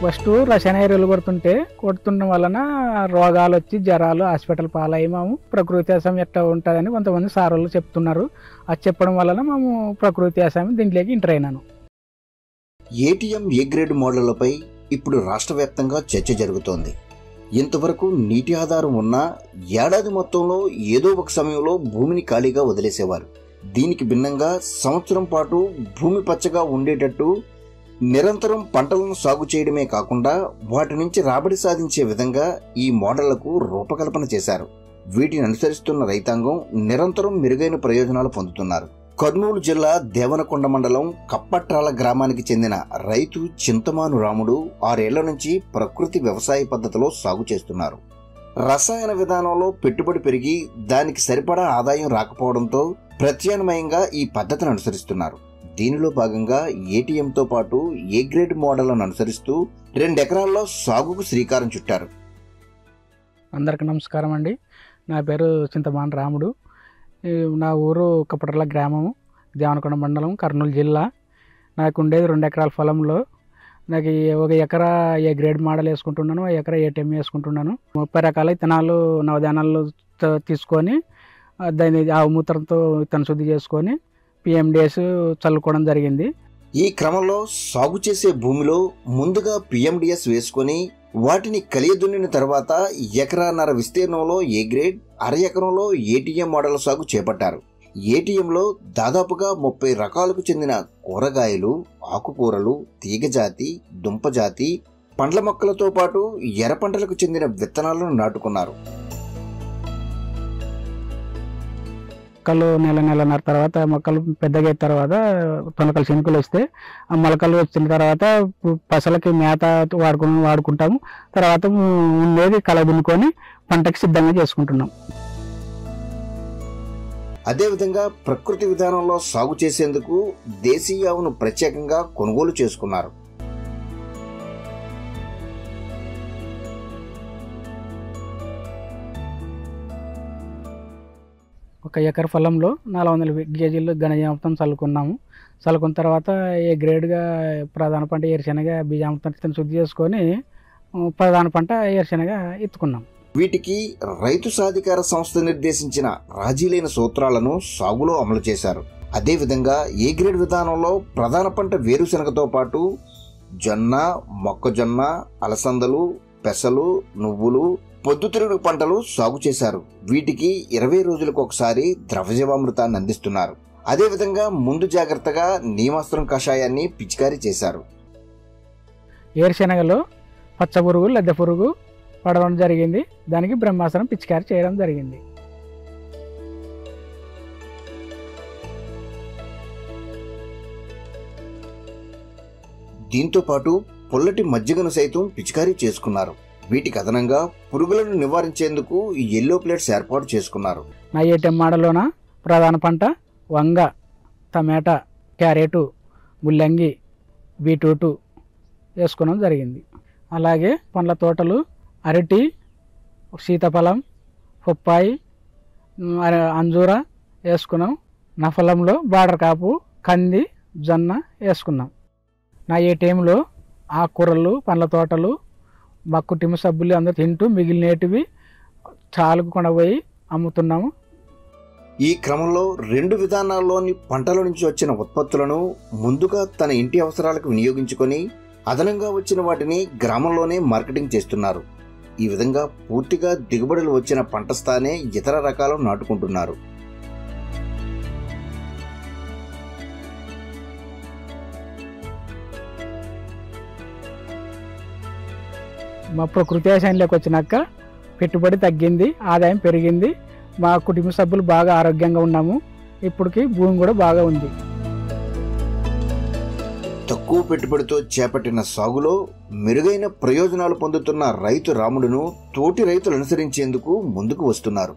First రసాయన ఎరువులు కొడుతుండడం వలన రోగాలు వచ్చి జ్వరాలు హాస్పిటల్ పాలయ్యి మేము ప్రకృతి వ్యవసాయం ఎట్లా ఉంటుందని కొంతమంది సారోళ్ళు చెప్తున్నారు. అది చెప్పడం వలన మేము ప్రకృతి వ్యవసాయం దీంట్లోకి ఎంటర్ అయినాను. ఏటీఎం ఏ గ్రేడ్ మోడళ్లపై ఇప్పుడు రాష్ట్ర వ్యాప్తంగా చర్చ జరుగుతోంది. ఇంతవరకు నీటి ఆధారం ఉన్నా ఏడాది మొత్తంలో ఏదో ఒక సమయంలో భూమిని ఖాళీగా వదిలేసేవారు. దీనికి భిన్నంగా సంవత్సరం పాటు భూమి పచ్చగా ఉండేటట్టు నిరంతరం పంటలను సాగు చేయడమే కాకుండా వాటి నుంచి రాబడి సాధించే విధంగా ఈ మోడళ్లకు రూపకల్పన చేశారు. వీటిని అనుసరిస్తున్న రైతాంగం నిరంతరం మెరుగైన ప్రయోజనాలు పొందుతున్నారు. కర్నూలు జిల్లా దేవనకొండ మండలం కప్పట్రాల గ్రామానికి చెందిన రైతు చింతమాను రాముడు 6 ఏళ్ల నుంచి ప్రకృతి వ్యవసాయ పద్ధతిలో సాగు చేస్తున్నారు. రసాయన విధానంలో పెట్టుబడి పెరిగి దానికి సరిపడా ఆదాయం రాకపోవడంతో ప్రత్యామ్నాయంగా ఈ పద్ధతిని అనుసరిస్తున్నారు. దీనిలో భాగంగా ఏటీఎంతో పాటు ఏ గ్రేడ్ మోడళ్లను అనుసరిస్తూ 2 ఎకరాల్లో సాగుకు శ్రీకారం చుట్టారు. అందరికీ నమస్కారం అండి. నా పేరు చింతమాను రాముడు. నా ఊరు కప్పట్రాల గ్రామము, దేవనకొండ మండలం, కర్నూలు జిల్లా. నాకు ఉండేది 2 ఎకరాల పొలంలో. నాకు 1 ఎకరా ఏ గ్రేడ్ మోడల్ వేసుకుంటున్నాను, 1 ఎకరా ఏటీఎం వేసుకుంటున్నాను. 30 రకాల విత్తనాలు నవధానాలు తీసుకొని దాన్ని ఆవు మూత్రంతో విత్తన శుద్ధి చేసుకొని పిఎండిఎస్ చల్లుకోవడం జరిగింది. ఈ క్రమంలో సాగు చేసే భూమిలో ముందుగా పిఎండిఎస్ వేసుకొని వాటిని కలియదున్నిన తర్వాత 1.5 ఎకరా విస్తీర్ణంలో ఏ గ్రేడ్, 1/2 ఎకరంలో ఏటీఎం మోడల్ సాగు చేపట్టారు. ఏటీఎంలో దాదాపుగా 30 రకాలకు చెందిన కూరగాయలు, ఆకుకూరలు, తీగజాతి, దుంపజాతి, పండ్ల మొక్కలతో పాటు ఎర్ర పంటలకు చెందిన విత్తనాలను నాటుకున్నారు. మొక్కలు నెలన్నర తర్వాత మొక్కలు పెద్దగా అయిన తర్వాత తొనకలు శనుకలు వస్తే ఆ మొలకలు వచ్చిన తర్వాత పసలకి మేత వాడుకుంటాము. తర్వాత ఉండేది కలదున్నుకొని పంటకి సిద్ధంగా చేసుకుంటున్నాం. అదేవిధంగా ప్రకృతి విధానంలో సాగు చేసేందుకు దేశీయ ఆవును ప్రత్యేకంగా కొనుగోలు చేసుకున్నారు. ఒక ఎకర పొలంలో 400 కేజీలు ఘనజామృతం చల్లుకున్నాము. చల్లుకున్న తర్వాత ఏ గ్రేడ్గా ప్రధాన పంట ఏరుశనగ బీజామృతం శుద్ధి చేసుకొని ప్రధాన పంట ఏరుశనగ ఎత్తుకున్నాం. వీటికి రైతు సాధికార సంస్థ నిర్దేశించిన రాజీలైన సూత్రాలను సాగులో అమలు చేశారు. అదేవిధంగా ఏ గ్రేడ్ విధానంలో ప్రధాన పంట వేరుశనగతో పాటు జొన్న, మొక్కజొన్న, అలసందలు, పెసలు, నువ్వులు, పొద్దుతిరుగుడు పంటలు సాగు చేశారు. వీటికి 20 రోజులకు ఒకసారి ద్రవజీవామృతాన్ని అందిస్తున్నారు. అదేవిధంగా ముందు జాగ్రత్తగా నీమాస్త్రం కషాయాన్ని పిచికారీ చేశారు. ఏరుశనగలో పచ్చ పురుగు, లద్దె పురుగు పడడం జరిగింది. దానికి బ్రహ్మాస్త్రం పిచికారీ చేయడం జరిగింది. దీంతో పాటు పొల్లటి మజ్జిగను సైతం పిచికారీ చేసుకున్నారు. వీటికి అదనంగా పురుగులను నివారించేందుకు ఎల్లో ప్లేట్స్ ఏర్పాటు చేసుకున్నారు. నా ఏటీఎం మోడల్లోన ప్రధాన పంట వంగ, టమాటా, క్యారెట్, ముల్లంగి, బీట్రూట్ వేసుకోవడం జరిగింది. అలాగే పండ్ల తోటలు అరటి, సీతాఫలం, పప్పాయి, అంజూర వేసుకున్నాం. నా పొలంలో బార్డర్ కాపు, కంది, జొన్న వేసుకున్నాం. నా ఏటీఎంలో ఆకుకూరలు, పండ్ల తోటలు మా కుటుంబ సభ్యులు అందరూ తింటూ మిగిలినటివి చాలుకు కొనబోయి అమ్ముతున్నాము. ఈ క్రమంలో 2 విధానాల్లోని పంటల నుంచి వచ్చిన ఉత్పత్తులను ముందుగా తన ఇంటి అవసరాలకు వినియోగించుకొని అదనంగా వచ్చిన వాటిని గ్రామంలోనే మార్కెటింగ్ చేస్తున్నారు. ఈ విధంగా పూర్తిగా దిగుబడులు వచ్చిన పంట స్థానే ఇతర రకాలు నాటుకుంటున్నారు. మా ప్రకృతి వ్యవసాయంలోకి వచ్చినాక పెట్టుబడి తగ్గింది, ఆదాయం పెరిగింది. మా కుటుంబ సభ్యులు బాగా ఆరోగ్యంగా ఉన్నాము. ఇప్పటికి భూమి కూడా బాగా ఉంది. తక్కువ పెట్టుబడితో చేపట్టిన సాగులో మెరుగైన ప్రయోజనాలు పొందుతున్న రైతు రాముడును తోటి రైతులు అనుసరించేందుకు ముందుకు వస్తున్నారు.